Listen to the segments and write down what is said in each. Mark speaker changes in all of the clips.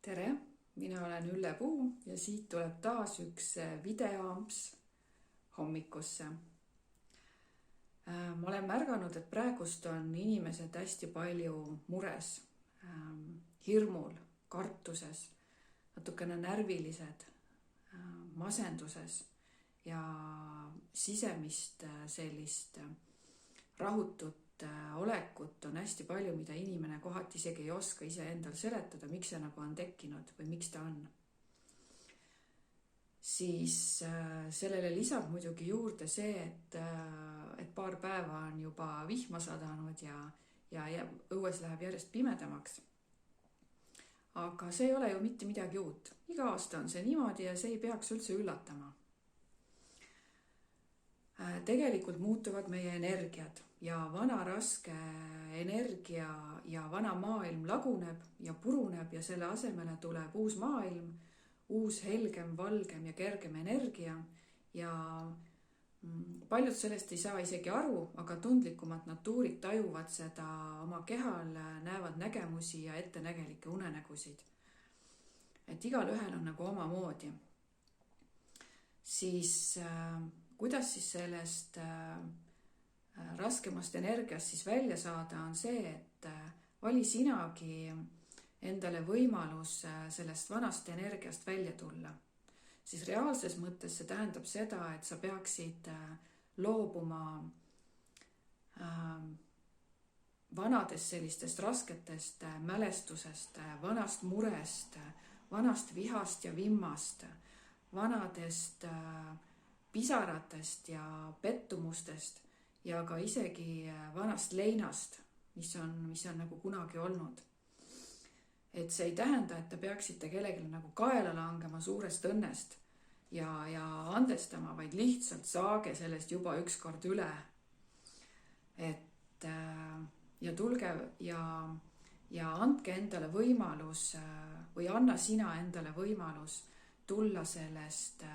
Speaker 1: Tere, mina olen Ülle Puu ja siit tuleb taas üks videoamps hommikusse. Ma olen märganud, et praegust on inimesed hästi palju mures, hirmul, kartuses, natukene närvilised, masenduses ja sisemist sellist rahutut olekut on hästi palju, mida inimene kohati isegi ei oska iseendal seletada, miks see nagu on tekkinud või miks ta on. Siis sellele lisab muidugi juurde see, et paar päeva on juba vihma sadanud ja õues läheb järjest pimedamaks. Aga see ei ole ju mitte midagi uut. Iga aasta on see niimoodi ja see ei peaks üldse üllatama. Tegelikult muutuvad meie energiad ja vana raske energia ja vana maailm laguneb ja puruneb ja selle asemele tuleb uus maailm, uus helgem, valgem ja kergem energia ja paljud sellest ei saa isegi aru, aga tundlikumad natuurid tajuvad seda oma kehal, näevad nägemusi ja ettenägelikke unenägusid. Et igalühel on nagu omamoodi. Siis kuidas siis sellest raskemast energiast siis välja saada on see, et vali sinagi endale võimalus sellest vanast energiast välja tulla. Siis reaalses mõttes see tähendab seda, et sa peaksid loobuma vanadest sellistest rasketest mälestusest, vanast murest, vanast vihast ja vimmast, vanadest pisaratest ja pettumustest ja ka isegi vanast leinast, mis on nagu kunagi olnud. Et see ei tähenda, et te peaksite kellelegi nagu kaela langema suurest õnnest ja andestama, vaid lihtsalt saage sellest juba ükskord üle. Et ja tulge ja andke endale võimalus või anna sina endale võimalus tulla sellest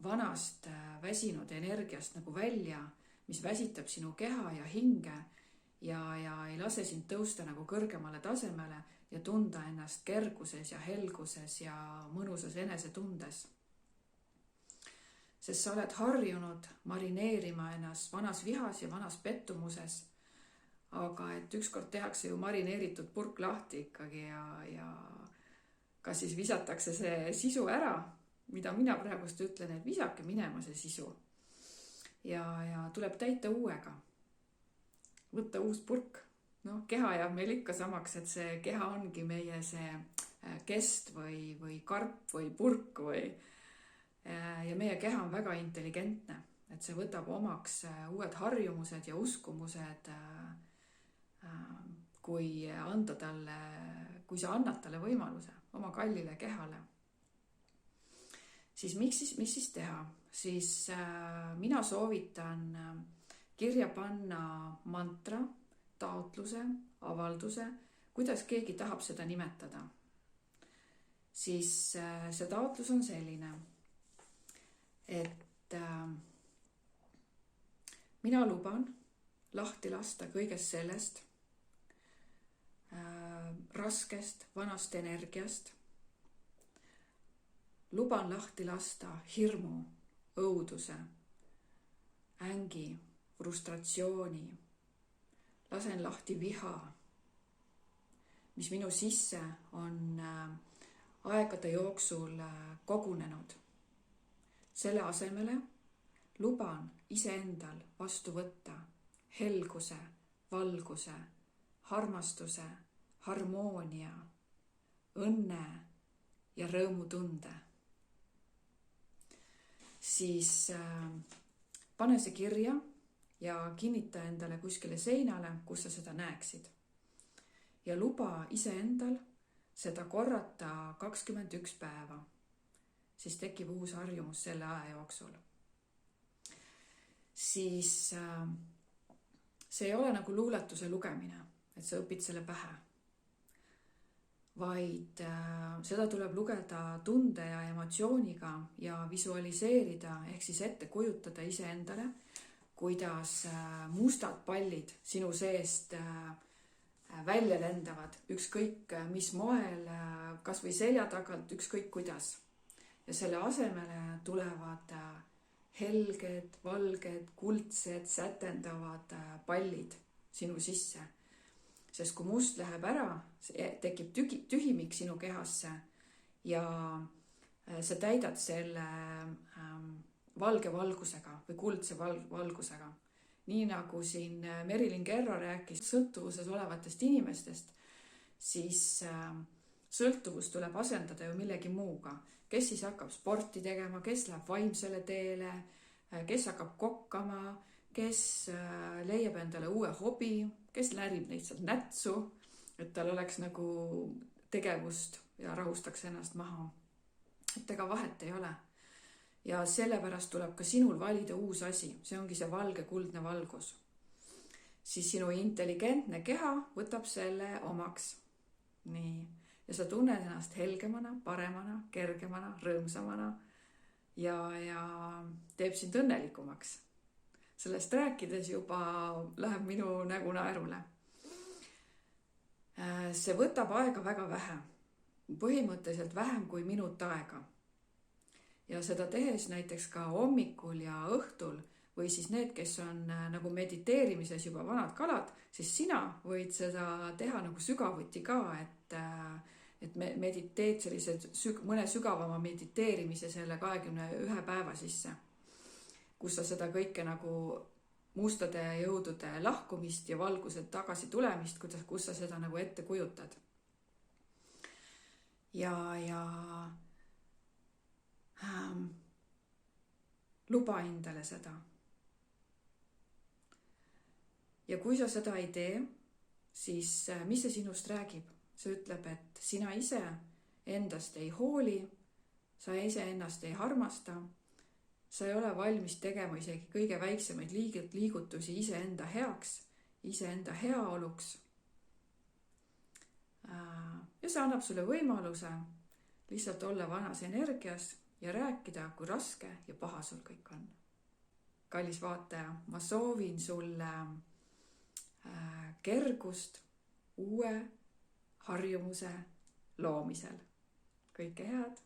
Speaker 1: vanast väsinud energiast nagu välja, mis väsitab sinu keha ja hinge ja ei lase sind tõusta nagu kõrgemale tasemele ja tunda ennast kerguses ja helguses ja mõnusas enesetundes. Sest sa oled harjunud marineerima ennast vanas vihas ja vanas pettumuses, aga et ükskord tehakse ju marineeritud purk lahti ikkagi ja kas siis visatakse see sisu ära, mida mina praegust ütlen, et visake minema see sisu ja tuleb täita uuega. Võtta uus purk. Keha jääb meil ikka samaks, et see keha ongi meie see kest või karp või purk ja meie keha on väga intelligentne, et see võtab omaks uued harjumused ja uskumused, kui sa annad talle võimaluse oma kallile kehale. Siis mis siis teha? Siis mina soovitan kirja panna mantra, taotluse, avalduse, kuidas keegi tahab seda nimetada. Siis see taotlus on selline, et mina luban lahti lasta kõigest sellest raskest vanast energiast. Luban lahti lasta hirmu, õuduse, ängi, frustratsiooni. Lasen lahti viha, mis minu sisse on aegade jooksul kogunenud. Selle asemele luban iseendal vastu võtta helguse, valguse, armastuse, harmoonia, õnne ja rõõmutunde. Siis pane see kirja ja kinnita endale kuskile seinale, kus sa seda näeksid. Ja luba iseendal seda korrata 21 päeva. Siis tekib uus harjumus selle aja jooksul. Siis see ei ole nagu luuletuse lugemine, et sa õpid selle pähe. Vaid seda tuleb lugeda tunde ja emotsiooniga ja visualiseerida ehk siis ette kujutada iseendale, kuidas mustad pallid sinu seest välja lendavad, ükskõik mis moel, kas või selja tagant, ükskõik kuidas. Ja selle asemele tulevad helged, valged, kuldsed, sätendavad pallid sinu sisse. Sest kui must läheb ära, tekib tühimik sinu kehasse ja sa täidad selle valge valgusega või kuldse valgusega. Nii nagu siin Merilin Kerro rääkis sõltuvuses olevatest inimestest, siis sõltuvus tuleb asendada ju millegi muuga. Kes siis hakkab sporti tegema, kes läheb vaimsele teele, kes hakkab kokkama, kes leiab endale uue hobi, kes närib lihtsalt nätsu, et tal oleks nagu tegevust ja rahustaks ennast maha. Et ega vahet ei ole. Ja sellepärast tuleb ka sinul valida uus asi. See ongi see valge kuldne valgus. Siis sinu intelligentne keha võtab selle omaks. Nii. Ja sa tunned ennast helgemana, paremana, kergemana, rõõmsamana ja teeb sind õnnelikumaks. Sellest rääkides juba läheb minu nägu naerule. See võtab aega väga vähe. Põhimõtteliselt vähem kui minut aega. Ja seda tehes näiteks ka hommikul ja õhtul või siis need, kes on nagu mediteerimises juba vanad kalad, siis sina võid seda teha nagu sügavuti ka, et mediteed sellise mõne sügavama mediteerimise selle 21 päeva sisse, kus sa seda kõike nagu mustade jõudude lahkumist ja valguse tagasi tulemist, kus sa seda nagu ette kujutad. Ja luba endale seda. Ja kui sa seda ei tee, siis mis see sinust räägib? See ütleb, et sina ise endast ei hooli, sa ise ennast ei armasta, sa ei ole valmis tegema isegi kõige väiksemaid liigutusi iseenda heaks, iseenda heaoluks. Ja see annab sulle võimaluse lihtsalt olla vanas energias ja rääkida, kui raske ja paha sul kõik on. Kallis vaataja, ma soovin sulle kergust uue harjumuse loomisel. Kõike head!